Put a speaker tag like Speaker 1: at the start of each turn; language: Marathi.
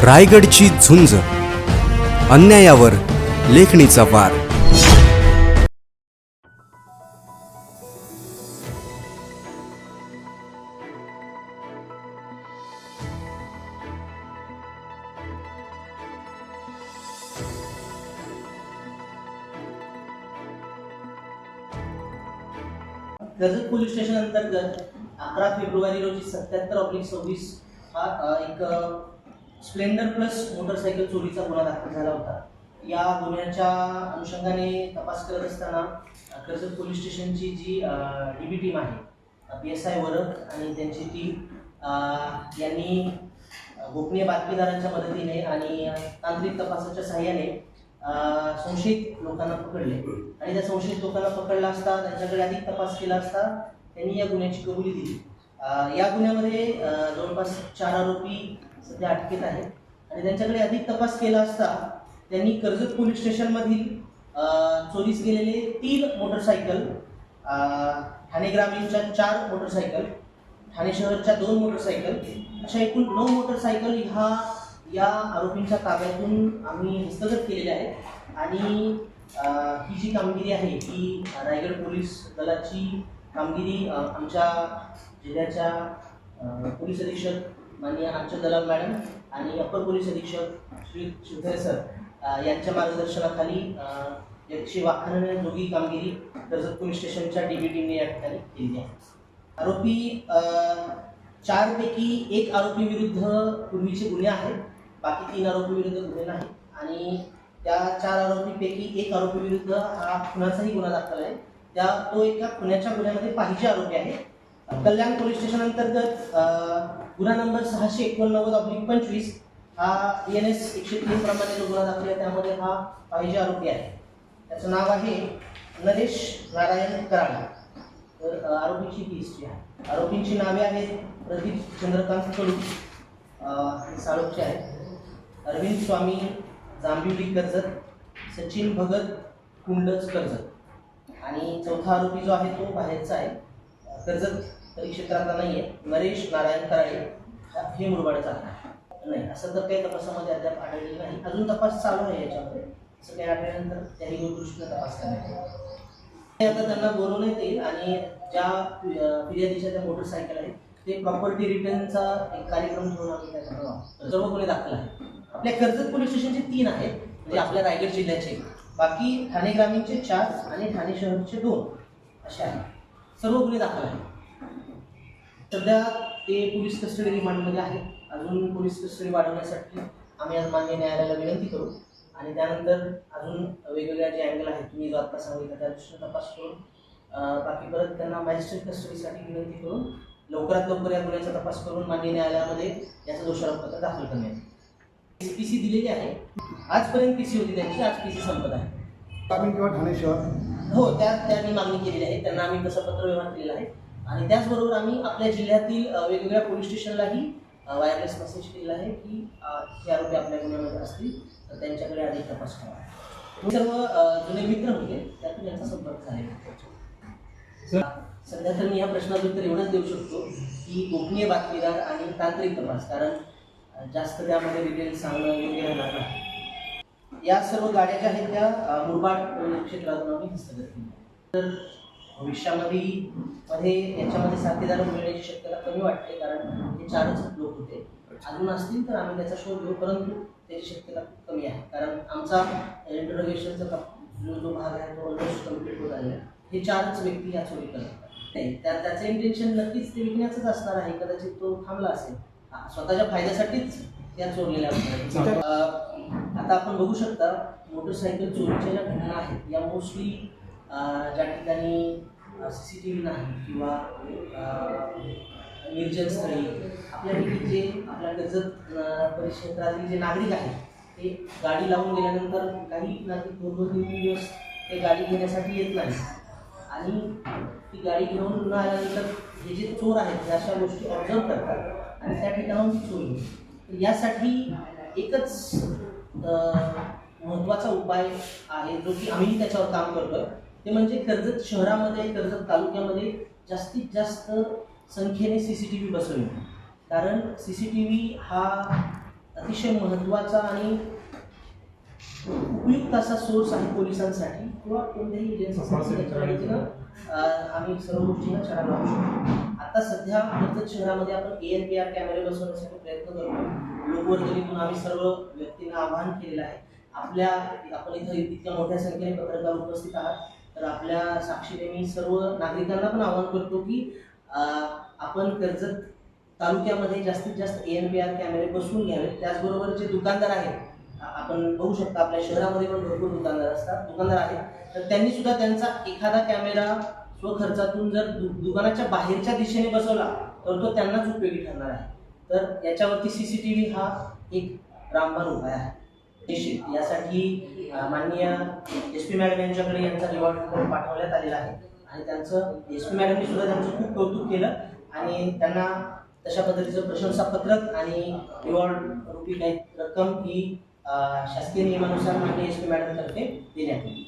Speaker 1: रायगडची झुंज, अन्यायावर लेखणीचा वार.
Speaker 2: कर्जत पोलीस स्टेशन अंतर्गत 11 फेब्रुवारी रोजी 77/26 हा एक स्प्लेंडर प्लस मोटरसायकल चोरीचा गुन्हा दाखल झाला होता. या गुन्ह्याच्या अनुषंगाने तपास करत असताना कर्जत पोलीस स्टेशनची जी DB टीम आहे, PSI वरद आणि त्यांची टीम यांनी गोपनीय बातमीदारांच्या मदतीने आणि तांत्रिक तपासाच्या सहाय्याने संशयित लोकांना पकडले आणि त्या संशयित लोकांना पकडला असता त्यांच्याकडे अधिक तपास केला असता त्यांनी या गुन्ह्याची कबुली दिली. या गुन्ह्यामध्ये जवळपास 4 आरोपी सध्या अटकेत आहेत आणि त्यांच्याकडे अधिक तपास केला असता त्यांनी कर्जत पोलीस स्टेशनमधील चोरीस गेलेले 3 मोटरसायकल, ठाणे ग्रामीणच्या 4 मोटरसायकल, ठाणे शहरच्या 2 मोटरसायकल, अशा एकूण 9 मोटरसायकल या आरोपींच्या ताब्यातून आम्ही हस्तगत केलेल्या आहेत. आणि ही जी कामगिरी आहे ही रायगड पोलीस दलाची कामगिरी आमच्या जिल्ह्याच्या पोलीस अधीक्षक माननीय आमच्या दलाल मॅडम आणि अप्पर पोलीस अधीक्षक श्री शिवधरे सर यांच्या मार्गदर्शनाखाली याची वाखाणण्याजोगी कामगिरी कर्जत पोलीस स्टेशनच्या DB टीमने या ठिकाणी केली आहे. आरोपी 4 पैकी 1 आरोपी विरुद्ध पूर्वीचे गुन्हे आहेत, बाकी 3 आरोपी विरुद्ध गुन्हे नाही. आणि त्या 4 आरोपीपैकी 1 आरोपी विरुद्ध हा खुनाचाही गुन्हा दाखल आहे. तो एका खुनाच्या गुन्ह्यामध्ये पाहिजे आरोपी आहे. कल्याण पोलीस स्टेशन अंतर्गत गुन्हा नंबर 689/25 हा BNS 103 प्रमाणे जो गुन्हा दाखल आहे त्यामध्ये हा पाहिजे आरोपी आहे. त्याचं नाव आहे नरेश नारायण कराड. तर आरोपीची ही हिस्ट्री आहे. आरोपींची नावे आहेत प्रदीप चंद्रकांत कडू, साळोखचे आहेत, अरविंद स्वामी जांभिवली कर्जत, सचिन भगत कुंडच कर्जत. आणि चौथा आरोपी जो आहे तो बाहेरचा आहे, कर्जत परिक्षेत्रातला नाही आहे, नरेश नारायण कराडे, हे मुरबाडचा नाही. असं तर काही तपासामध्ये अद्याप आढळलेलं नाही. अजून तपास चालू आहे याच्यामध्ये. असं काही आढळल्यानंतर त्याही दृष्टीने तपास करण्यात येईल. आता त्यांना बोलवण्यात येईल आणि ज्या फिर्यादीच्या त्या मोटरसायकल आहेत ते प्रॉपर्टी रिटर्नचा एक कार्यक्रम घेऊन आम्ही त्याच्याकडे सर्व गुन्हे दाखल आहे. आपल्या कर्जत पोलीस स्टेशनचे 3 आहेत, म्हणजे आपल्या रायगड जिल्ह्याचे. बाकी ठाणे ग्रामीणचे 4 आणि ठाणे शहरचे 2 असे आहेत. सर्व गुन्हे दाखल आहेत. सध्या ते पोलीस कस्टडी रिमांडमध्ये आहेत. अजून पोलीस कस्टडी वाढवण्यासाठी आम्ही आज माननीय न्यायालयाला विनंती करू आणि त्यानंतर अजून वेगवेगळ्या जे अँगल आहेत तुम्ही जो आता सांगितलं त्या दृष्टीने तपास करून बाकी परत त्यांना मॅजिस्ट्रेट कस्टडीसाठी विनंती करून लवकरात लवकर या गुन्ह्याचा तपास करून माननीय न्यायालयामध्ये याचं दोषारोपपत्र दाखल करण्यात येईल. PC दिलेली आहे. आजपर्यंत PC होती त्यांची, आज PC संपत आहे.
Speaker 3: ग्रामीण किंवा ठाणे शहर
Speaker 2: हो, त्यांनी मागणी केलेली आहे. त्यांना आम्ही तसं पत्रव्यवहार केलेला आहे. आणि त्याचबरोबर आम्ही आपल्या जिल्ह्यातील वेगवेगळ्या पोलीस स्टेशनलाही वायरलेस मेसेज केलेला आहे की हे आरोपी आपल्या गुन्ह्यामध्ये असतील तर त्यांच्याकडे अधिक तपास करावा. सर्व जुने मित्र होते त्यातून यांचा संपर्क झालेला. सध्या तर मी या प्रश्नाचं उत्तर एवढंच देऊ शकतो की गोपनीय बातमीदार आणि तांत्रिक तपास, कारण जास्त त्यामध्ये डिटेल्स सांगणं योग्य राहणार नाही. या सर्व गाड्या ज्या आहेत त्या मुरबाड क्षेत्रातून आम्ही हस्तगत केल्या. तर भविष्यामध्ये याच्यामध्ये साथीदार मिळण्याची शक्यता कमी वाटते, कारण हे 4च लोक होते. अजून असतील तर आम्ही त्याचा शोध घेऊ, परंतु त्याची शक्यता खूप कमी आहे, कारण आमचा इंटरोगेशनचा जो भाग आहे तो ऑलमोस्ट कम्प्लीट होत आलेला आहे. हे 4च व्यक्ती या चोरी करतात नाही. त्याचं इंटेन्शन नक्कीच ते विकण्याचंच असणार आहे. कदाचित तो थांबला असेल, स्वतःच्या फायद्यासाठीच त्या चोरलेल्या असतात. आता आपण बघू शकता मोटरसायकल चोरीच्या ज्या घटना आहेत या मोस्टली ज्या ठिकाणी CCTV नाही किंवा निर्जन स्थळी आपल्या ठिकाणी जे आपल्या कर्जत परिक्षेत्रातील जे नागरिक आहेत ते गाडी लावून गेल्यानंतर काही नागरिक 2-3 दिवस ते गाडी घेण्यासाठी येत नाही आणि ती गाडी घेऊन न आल्यानंतर हे जे चोर आहेत या अशा गोष्टी ऑब्झर्व करतात आणि त्या ठिकाणाहून ती चोरी होते. यासाठी एकच महत्त्वाचा उपाय आहे जो की आम्ही त्याच्यावर काम करतोय, ते म्हणजे कर्जत शहरामध्ये, कर्जत तालुक्यामध्ये जास्तीत जास्त संख्येने CCTV बसवणे. कारण CCTV हा अतिशय महत्त्वाचा आणि उपयुक्त असा सोर्स आहे पोलिसांसाठी किंवा कोणत्याही एजन्सीसाठी. त्याच्या पद्धतीनं आम्ही सर्व गोष्टींना छडा लावू शकतो. आता सध्या कर्जत शहरामध्ये आपण ANPR कॅमेरे बसवण्यासाठी प्रयत्न करतो. लोकवर्गणीतून आम्ही सर्व व्यक्तींना आवाहन केलेलं आहे. आपण इथं इतक्या मोठ्या संख्येने पत्रकार उपस्थित आहात, तर आपल्या साक्षीने मी सर्व नागरिकांना पण आवाहन करतो की आपण कर्जत तालुक्यामध्ये जास्तीत जास्त ANPR कॅमेरे बसवून घ्यावेत. त्याचबरोबर जे दुकानदार आहेत, आपण बघू शकता आपल्या शहरामध्ये पण भरपूर दुकानदार आहेत, तर त्यांनी सुद्धा त्यांचा एखादा कॅमेरा स्वखर्चातून जर दुकानाच्या बाहेरच्या दिशेने बसवला तर तो त्यांनाच उपयोगी ठरणार आहे. तर याच्यावरती CCTV हा एक रामबाण उपाय आहे. निश्चित यासाठी माननीय SP मॅडम यांच्याकडे यांचा रिवॉर्ड रिपोर्ट पाठवण्यात आलेला आहे आणि त्यांचं SP मॅडमनी सुद्धा त्यांचं खूप कौतुक केलं आणि त्यांना तशा पद्धतीचं प्रशंसापत्रक आणि रिवॉर्ड रूपी काही रक्कम ही शासकीय नियमानुसार माननीय SP मॅडमतर्फे देण्यात येईल.